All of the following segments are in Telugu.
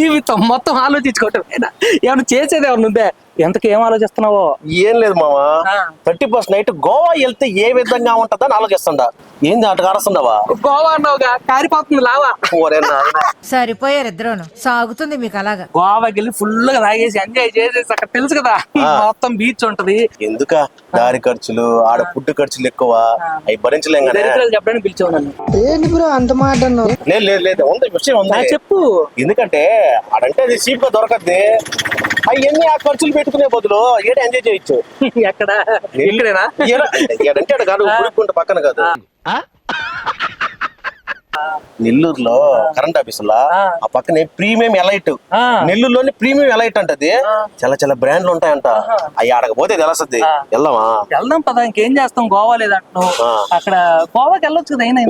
జీవితం మొత్తం ఆలోచించుకోవటం ఏమన్నా చేసేది ఏమన్నా ఉందే? ఎంతకి ఏం ఆలోచిస్తున్నావో? ఏం లేదు మామ, 31st నైట్ గోవా వెళ్తే ఏ విధంగా ఉంటదని ఆలోచిస్తుండా. ఏంది అటు కారుస్తుండవా? గోవా అన్నావుగా, కారిపోతుంది లావా. సరిపోయారు ఇద్దరును, సాగుతుంది మీకు అలాగా. గోవాకి వెళ్ళి ఫుల్ గా తాగేసి ఎంజాయ్ చేసేసి అక్కడ తెలుసు కదా మొత్తం బీచ్ ఉంటది. ఎందుక దారి ఖర్చులు, ఆడ ఫుడ్ ఖర్చులు ఎక్కువ, అవి భరించలేం కదా. చెప్పడానికి పిలిచావు నన్ను. ఏంటి బ్రో అంత మాట అన్నావు? లేదు ఉంది విషయం ఉంది, చెప్పు. ఎందుకంటే ఆడంటే అది చీప్ గా దొరకద్ది. అవన్నీ ఆ ఖర్చులు పెట్టుకునే బదులు ఏడ ఎంజాయ్ చేయొచ్చు. ఎక్కడ? ఇక్కడేనా? ఏడంటే ఆడ కాదు, ఊరుకుంటే పక్కన కాదు. నెల్లూరులో కరెంట్ ఆఫీస్ లో ఆ పక్కనే ప్రీమియం ఎలైట్, నెల్లూరులోని ప్రీమియం ఎలైట్ అంటది. చాలా బ్రాండ్లు ఉంటాయంట. అవి ఆడకపోతే తెలుస్తుంది. వెళ్దాం పదా, ఇంకేం చేస్తాం? గోవా లేదంటున్నావు, అక్కడ గోవాకి వెళ్ళొచ్చు కదా. అయినా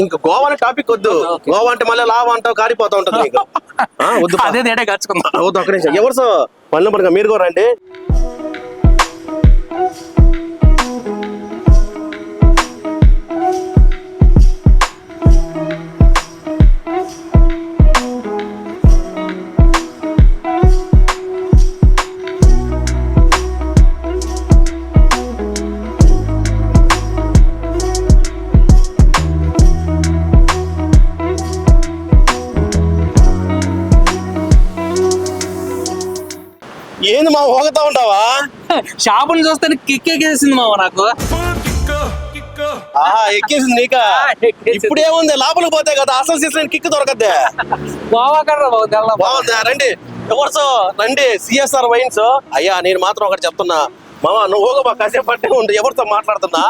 ఇంకా గోవా అనే టాపిక్ వద్దు. గోవా అంటే మళ్ళీ లాభం అంటావు, కారిపోతా ఉంటది నీకు. వద్దు, అదే నేనే ఖర్చుకుందాం. వద్దు, అక్కడే ఎవరు సో పనులు పడక మీరు కూడా రండి. ఏంది మా ఊగుతా ఉంటావా? షాపులు చూస్తే కిక్కేసింది మావ నాకు. ఎక్కేసింది నీకా? ఇప్పుడు ఏముంది, లోపలికి పోతే కదా అసలు సీజన్ కిక్ దొరకద్దే. గోవా కర్రా బాగుంది. రండి ఎవరు రండి, సిఎస్ఆర్ వైన్స్. అయ్యా నేను మాత్రం ఒకటి చెప్తున్నా మామ, నువ్వు ఊగబా, కాసేపు పట్టే ఉండి ఎవరితో మాట్లాడుతున్నా.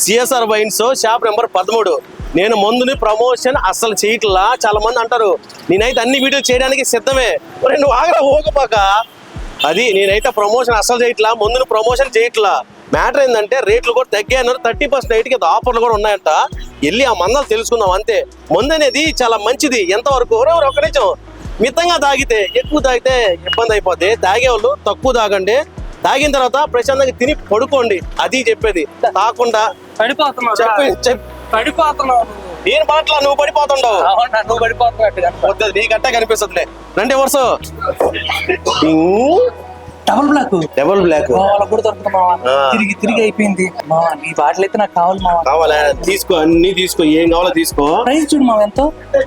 CSR wines shop number 13. నేను ముందుని ప్రమోషన్ అస్సలు చేయట్లా. చాలా మంది అంటారు, నేనైతే అన్ని వీడియోలు చేయడానికి సిద్ధమే. నువ్వు ఆగరా, ఊగబాక. అది నేనైతే ప్రమోషన్ అస్సలు చేయట్లా, ముందు ప్రమోషన్ చేయట్లా. మ్యాటర్ ఏంటంటే రేట్లు కూడా తగ్గాయన్నారు. 30% నైట్కి ఆఫర్లు కూడా ఉన్నాయంట. వెళ్ళి ఆ మందాలు తెలుసుకుందాం అంతే. ముందు అనేది చాలా మంచిది. ఎంతవరకు ఒక్క నిమిషం, మితంగా తాగితే, ఎక్కువ తాగితే ఇబ్బంది అయిపోద్ది. తాగేవాళ్ళు తక్కువ తాగండి, తాగిన తర్వాత ప్రశాంతంగా తిని పడుకోండి. అది చెప్పేది. తాకుండా పడిపోతున్నావు. నేను బాట్లా, నువ్వు పడిపోతుండవు. నువ్వు పడిపోతున్నట్టు నీకట్టా కనిపిస్తుందిలే. రండి వరుస. డబుల్ బ్లాక్ కూడా దొరుకుతుంది. తిరిగి అయిపోయింది. నీ బాటిల్ అయితే నాకు కావాలి మావా. కావాలా? తీసుకో, అన్ని తీసుకో, ఏం కావాలో తీసుకో. ప్రైస్ చూడు మావ ఎంతో,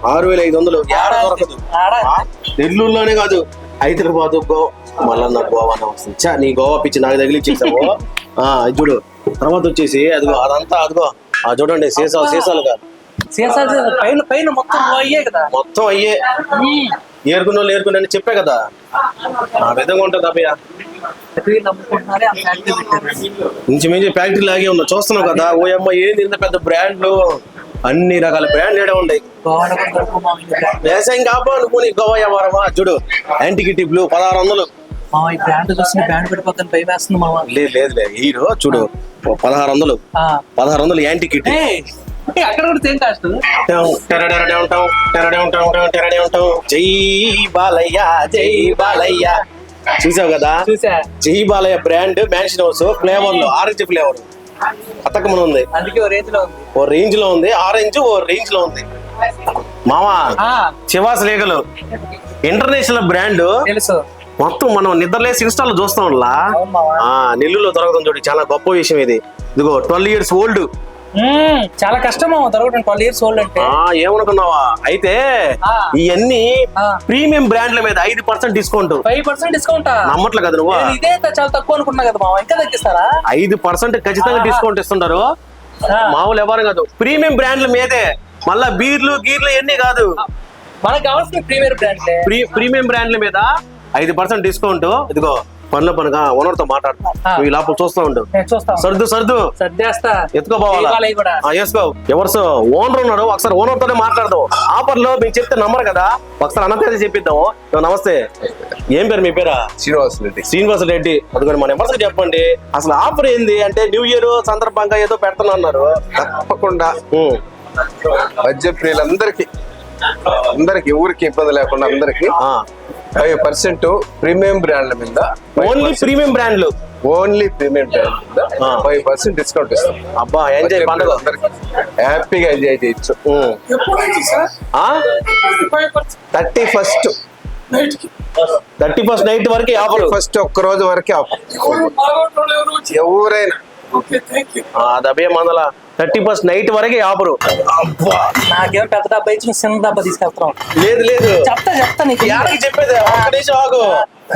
6500. దొరకదు. నెల్లూరులోనే కాదు, హైదరాబాద్ మళ్ళా గోవా వస్తుంది. నీ గోవా పిచ్చి నాకు తగిలిచ్చేసావు. చూడు, తర్వాత వచ్చేసి అదిగో అదంతా అదిగో చూడండి, సీసాలుగా పైన మొత్తం అయ్యే కదా. మొత్తం అయ్యే ఏరుకున్నా చెప్పే కదా. ఆ విధంగా ఉంటది అభయ. ఇంచుమించు ఫ్యాక్టరీ లాగే ఉన్నా, చూస్తున్నావు కదా. ఓయమ్మ ఏంది ఇంత పెద్ద బ్రాండ్లు, అన్ని రకాల బ్రాండ్లు ఏడే ఉన్నాయి. వ్యవసాయం కాపాడు నువ్వు గోవా వ్యాపారమా. చూడు, యాంటికిటీ బ్లూ 1600. లేదు హీరో చూడు, 1600 యాంటికిటీ. అక్కడ కూడా సేమ్ కాస్ట్. జై బాలయ్య జై బాలయ్య. చూసావు కదా, జై Balayya brand mansion house flavour లో ఆరెంజ్ ఫ్లేవర్ అతకమని ఉంది. అందుకే ఓ రేంజ్ లో ఉంది ఆరెంజ్, ఓ రేంజ్ లో ఉంది మామా. చివాస్ లీగలు ఇంటర్నేషనల్ బ్రాండ్ తెలుసు. మొత్తం మనం నిద్రలేసి ఇన్స్టాల్ చూస్తాం. నెల్లూరులో దొరకడం చూడు, చాలా గొప్ప విషయం ఇది. ఇదిగో 12 years ఓల్డ్. చాలా కష్టం దొరకడం 12 years ఓల్డ్ అంటే. ఏమనుకున్నావా? అయితే ఇవన్నీ ప్రీమియం బ్రాండ్ల మీద 5% డిస్కౌంట్. 5% డిస్కౌంట్ నమ్మట్లే కదా నువ్వు? ఇదే చాలా తక్కువ అనుకున్నా కదా మావా, ఇంకా తగ్గిస్తారా? 5% ఖచ్చితంగా డిస్కౌంట్ ఇస్తుంటారు. మామూలు ఎవరు కాదు, ప్రీమియం బ్రాండ్ల మీదే. మళ్ళా బీర్లు గీర్లు ఎన్ని కాదు, మనకు కావాల్సిన ప్రీమియం బ్రాండ్ల మీద 5% డిస్కౌంట్. ఇదిగో పనుల పనుగా ఓనర్ తో మాట్లాడుతా, ఈ లోపల చూస్తూ ఉండు. సర్దు ఎత్తుకోబోవాలా? ఎవరు ఓనర్ ఉన్నారు, ఒకసారి ఓనర్ తోనే మాట్లాడదాం. ఆఫర్ లో మీకు చెప్తే నమ్మరు కదా, ఒకసారి అన్నది చెప్పిద్దాము. నమస్తే, ఏం పేరు మీ పేరా? శ్రీనివాస రెడ్డి. అదిగోండి, మన ఎవరికి చెప్పండి అసలు ఆఫర్ ఏంది అంటే, న్యూ ఇయర్ సందర్భంగా ఏదో పెడుతున్నారు. తప్పకుండా మధ్య ప్రియులందరికీ, ఊరికి ఇబ్బంది లేకుండా అందరికి 5% ప్రీమియం బ్రాండ్ల మీద, ఓన్లీ ప్రీమియం బ్రాండ్లు, 5% డిస్కౌంట్ ఇస్తాం. అబ్బా ఎంజాయ్ పండుగ అందరికి. హ్యాపీగా ఎంజాయ్ చేయొచ్చు. ఎప్పుడు నుంచి సార్? 31st 31st నైట్ వరకు ఆఫర్. ఫస్ట్ ఒక్క రోజు వరకే ఆఫర్. ఎవరు బాగోటోళ్ళు ఎవరు వచ్చి? ఎవరైనా ఓకే, థ్యాంక్ యూ. డబ్బే మందల 31st నైట్ వరకే ఆఫరు. నాకేమో పెద్ద డబ్బా ఇచ్చి నువ్వు చిన్న డబ్బా తీసుకెళ్తాం. లేదు లేదు, చెప్తా నీకు. యాడికి చెప్పేది ఒక్క నిమిషం ఆగు.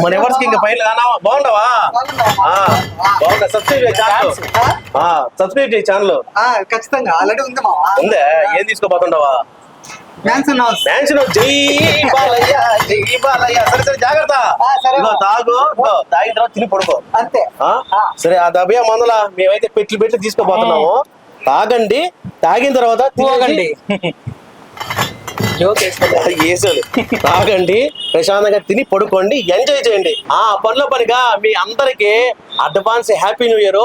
మన ఎవరికి ఇంకా పైన కానావా? బాగుండవా? బాగుందా? సబ్స్క్రైబ్ చేయి ఛానల్. సబ్స్క్రైబ్ చేయి ఛానల్. ఖచ్చితంగా ఆల్రెడీ ఉంది మావా. ఉందే, ఏం తీసుకోబోతుండవా? Mansion house. మ్యాన్షన్ జై బాలయ్య, జై బాలయ్య. సరే సరే, జాగ్రత్త. సరే. ఇదిగో తాగు, ఇదిగో తాగిన తర్వాత తిని పడుకో. అంతే. సరే, ఆ డబ్బే మందల మేమైతే పెట్లు తీసుకోబోతున్నాము. తాగండి, తాగిన తర్వాత పోగండి. జోక్ వేసాడు. తాగండి, ప్రశాంతంగా తిని పడుకోండి, ఎంజాయ్ చేయండి. పనిలో పనిగా మీ అందరికి advance happy new year,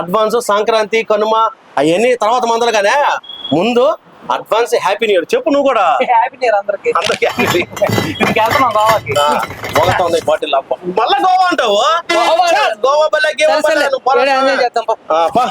advance Sankranti, Kanuma అవన్నీ తర్వాత మందలుగానే ముందు అడ్వాన్స్ హ్యాపీ న్యూ ఇయర్ చెప్పు. నువ్వు కూడా హ్యాపీ న్యూ ఇయర్ అందరికి. అందరికి happy. ఇంకెళ్తున్నాం గోవాకి. మొగతా ఉంది బాటిల్. మళ్ళా గోవా అంటావు? గోవా. గోవా బల్లే, గేవా బల్లే. ఎంజాయ్ చేద్దాం. పా